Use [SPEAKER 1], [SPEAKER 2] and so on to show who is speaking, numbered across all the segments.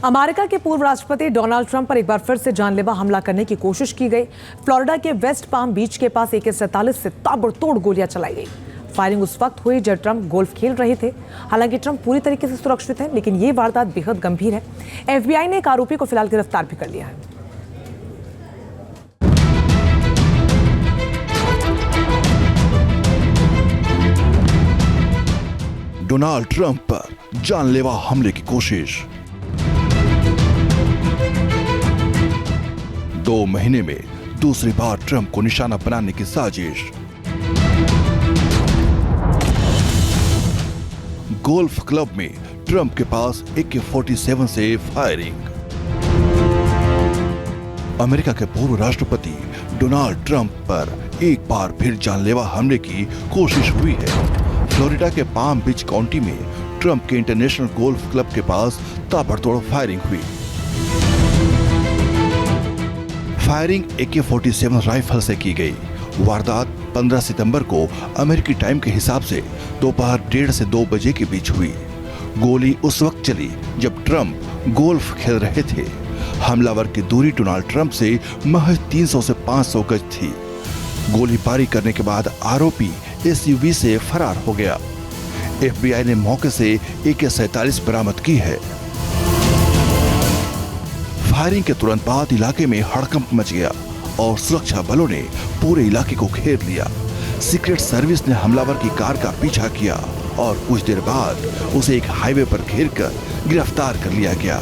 [SPEAKER 1] America के पूर्व राष्ट्रपति डोनाल्ड ट्रंप पर एक बार फिर से जानलेवा हमला करने की कोशिश की गई। फ्लोरिडा के वेस्ट पाम बीच के पास AK-47 से ताबड़तोड़ गोलियां चलाई गई। फायरिंग उस वक्त हुई जब ट्रंप गोल्फ खेल रहे थे। हालांकि ट्रंप पूरी तरीके से सुरक्षित हैं, लेकिन ये वारदात बेहद गंभीर है। FBI ने एक आरोपी को फिलहाल गिरफ्तार भी कर लिया है।
[SPEAKER 2] डोनाल्ड ट्रंप पर जानलेवा हमले की कोशिश। 2 महीने में दूसरी बार ट्रंप को निशाना बनाने की साजिश। गोल्फ क्लब में ट्रंप के पास AK-47 से फायरिंग। अमेरिका के पूर्व राष्ट्रपति डोनाल्ड ट्रंप पर एक बार फिर जानलेवा हमले की कोशिश हुई है। फ्लोरिडा के पाम बीच काउंटी में ट्रंप के इंटरनेशनल गोल्फ क्लब के पास ताबड़तोड़ फायरिंग हुई। फायरिंग AK-47 राइफल से की गई। वारदात 15 सितंबर को अमेरिकी टाइम के हिसाब से दोपहर 1:30 से 2 बजे के बीच हुई। गोली उस वक्त चली जब ट्रंप गोल्फ खेल रहे थे। हमलावर की दूरी डोनाल्ड ट्रंप से महज 300 से 500 गज थी। गोलीबारी करने के बाद आरोपी SUV से फरार हो गया। FBI ने मौके से AK-47 बरामद की है। फायरिंग के तुरंत बाद इलाके में हड़कंप मच गया और सुरक्षा बलों ने पूरे इलाके को घेर लिया। सीक्रेट सर्विस ने हमलावर की कार का पीछा किया और कुछ देर बाद उसे एक हाईवे पर घेरकर गिरफ्तार कर लिया गया।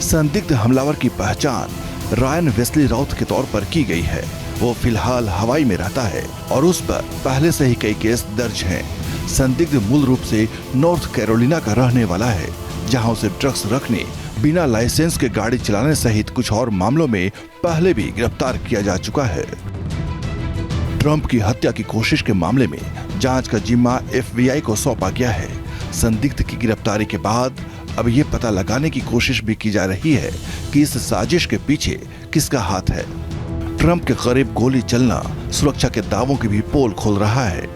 [SPEAKER 2] संदिग्ध हमलावर की पहचान रायन वेस्ली राउथ के तौर पर की गई है। वो फिलहाल हवाई में रहता है और उस पर पहले से ही कई केस दर्ज हैं। संदिग्ध मूल रूप से नॉर्थ कैरोलिना का रहने वाला है, जहां उसे ड्रग्स रखने, बिना लाइसेंस के गाड़ी चलाने सहित कुछ और मामलों में पहले भी गिरफ्तार किया जा चुका है। ट्रंप की हत्या की कोशिश के मामले में जांच का जिम्मा FBI को सौंपा गया है। संदिग्ध की गिरफ्तारी के बाद अब ये पता लगाने की कोशिश भी की जा रही है कि इस साजिश के पीछे किसका हाथ है। ट्रंप के करीब गोली चलना सुरक्षा के दावों की भी पोल खोल रहा है।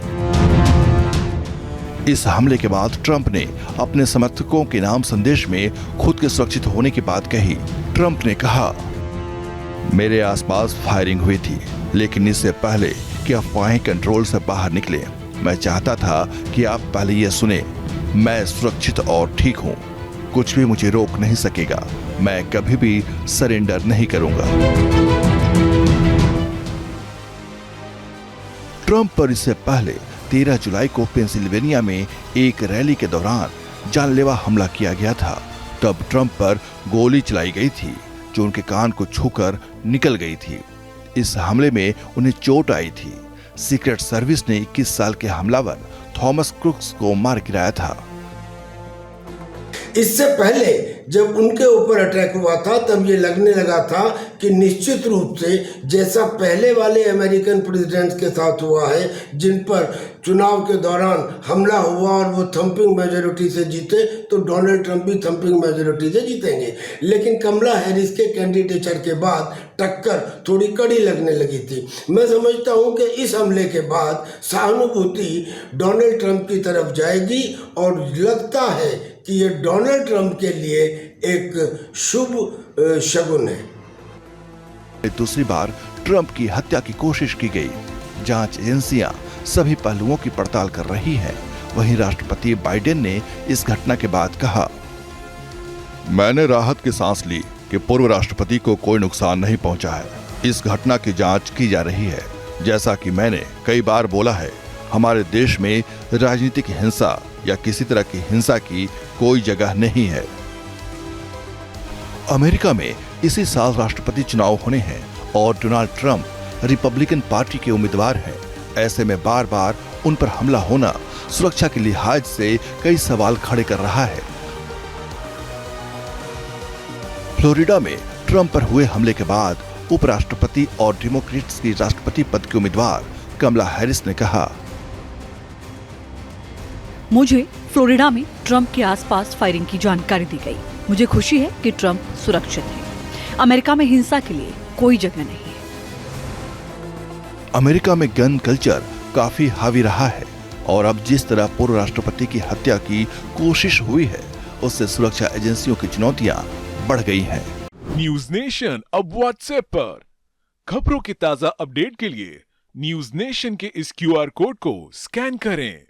[SPEAKER 2] इस हमले के बाद ट्रंप ने अपने समर्थकों के नाम संदेश में खुद के सुरक्षित होने की बात कही। ट्रंप ने कहा, मेरे आसपास फायरिंग हुई थी, लेकिन इससे पहले कि अफवाहें कंट्रोल से बाहर निकले, मैं चाहता था कि आप पहले ये सुने, मैं सुरक्षित और ठीक हूँ। कुछ भी मुझे रोक नहीं सकेगा। मैं कभी भी सरेंडर नहीं करूंगा। ट्रंप पर इससे पहले 13 जुलाई को पेंसिल्वेनिया में एक रैली के दौरान जानलेवा हमला किया गया था। तब ट्रंप पर गोली चलाई गई थी जो उनके कान को छूकर निकल गई थी। इस हमले में उन्हें चोट आई थी। सीक्रेट सर्विस ने 21 साल के हमलावर थॉमस क्रुक्स को मार गिराया था।
[SPEAKER 3] इससे पहले जब उनके ऊपर अटैक हुआ था तब ये लगने लगा था कि निश्चित रूप से जैसा पहले वाले अमेरिकन प्रेसिडेंट्स के साथ हुआ है, जिन पर चुनाव के दौरान हमला हुआ और वो थंपिंग मेजोरिटी से जीते, तो डोनाल्ड ट्रंप भी थंपिंग मेजोरिटी से जीतेंगे। लेकिन कमला हैरिस के कैंडिडेचर के बाद टक्कर थोड़ी कड़ी लगने लगी थी। मैं समझता हूं कि इस हमले के बाद सहानुभूति डोनाल्ड ट्रंप की तरफ जाएगी और लगता है कि ये डोनाल्ड ट्रंप के लिए एक शुभ शगुन है।
[SPEAKER 2] दूसरी बार ट्रंप की हत्या की कोशिश की गई। जांच एजेंसियां सभी पहलुओं की पड़ताल कर रही हैं। वहीं राष्ट्रपति बाइडेन ने इस घटना के बाद कहा, मैंने राहत की सांस ली कि पूर्व राष्ट्रपति को कोई नुकसान नहीं पहुंचा है। इस घटना की जांच की जा रही है। जैसा कि मैंने कई बार बोला है, हमारे देश में राजनीतिक हिंसा या किसी तरह की हिंसा की कोई जगह नहीं है। अमेरिका में इसी साल राष्ट्रपति चुनाव होने हैं और डोनाल्ड ट्रंप रिपब्लिकन पार्टी के उम्मीदवार हैं। ऐसे में बार बार उन पर हमला होना सुरक्षा के लिहाज से कई सवाल खड़े कर रहा है। फ्लोरिडा में ट्रंप पर हुए हमले के बाद उपराष्ट्रपति और डेमोक्रेट्स की राष्ट्रपति पद की उम्मीदवार कमला हैरिस ने कहा,
[SPEAKER 4] मुझे फ्लोरिडा में ट्रंप के आसपास फायरिंग की जानकारी दी गई। मुझे खुशी है कि ट्रंप सुरक्षित है। अमेरिका में हिंसा के लिए कोई जगह नहीं है।
[SPEAKER 2] अमेरिका में गन कल्चर काफी हावी रहा है और अब जिस तरह पूर्व राष्ट्रपति की हत्या की कोशिश हुई है, उससे सुरक्षा एजेंसियों की चुनौतियां बढ़ गई हैं।
[SPEAKER 5] न्यूज नेशन अब व्हाट्सएप पर खबरों के ताजा अपडेट के लिए न्यूज नेशन के इस QR कोड को स्कैन करें।